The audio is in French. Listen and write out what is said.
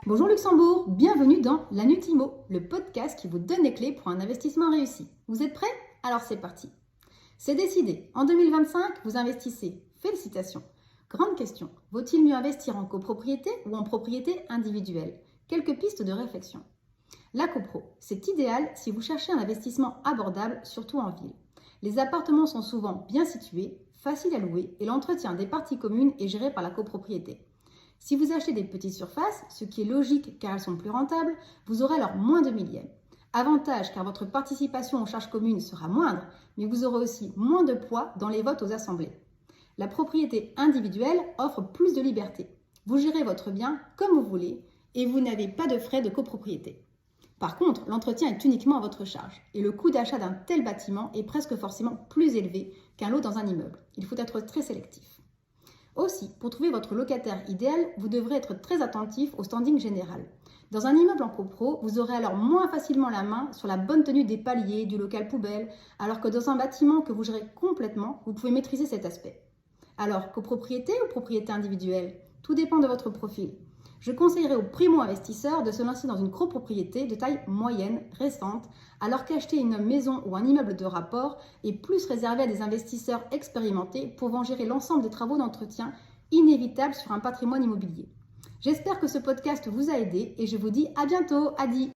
Bonjour Luxembourg, bienvenue dans La Nutimo, le podcast qui vous donne les clés pour un investissement réussi. Vous êtes prêts? Alors c'est parti. C'est décidé, en 2025, vous investissez. Félicitations. Grande question, vaut-il mieux investir en copropriété ou en propriété individuelle? Quelques pistes de réflexion. La copro, c'est idéal si vous cherchez un investissement abordable, surtout en ville. Les appartements sont souvent bien situés, faciles à louer et l'entretien des parties communes est géré par la copropriété. Si vous achetez des petites surfaces, ce qui est logique car elles sont plus rentables, vous aurez alors moins de millièmes. Avantage car votre participation aux charges communes sera moindre, mais vous aurez aussi moins de poids dans les votes aux assemblées. La propriété individuelle offre plus de liberté. Vous gérez votre bien comme vous voulez et vous n'avez pas de frais de copropriété. Par contre, l'entretien est uniquement à votre charge et le coût d'achat d'un tel bâtiment est presque forcément plus élevé qu'un lot dans un immeuble. Il faut être très sélectif. Aussi, pour trouver votre locataire idéal, vous devrez être très attentif au standing général. Dans un immeuble en copro, vous aurez alors moins facilement la main sur la bonne tenue des paliers, du local poubelle, alors que dans un bâtiment que vous gérez complètement, vous pouvez maîtriser cet aspect. Alors, copropriété ou propriété individuelle? Tout dépend de votre profil. Je conseillerais aux primo-investisseurs de se lancer dans une copropriété de taille moyenne, récente, alors qu'acheter une maison ou un immeuble de rapport est plus réservé à des investisseurs expérimentés pouvant gérer l'ensemble des travaux d'entretien inévitables sur un patrimoine immobilier. J'espère que ce podcast vous a aidé et je vous dis à bientôt. Adi!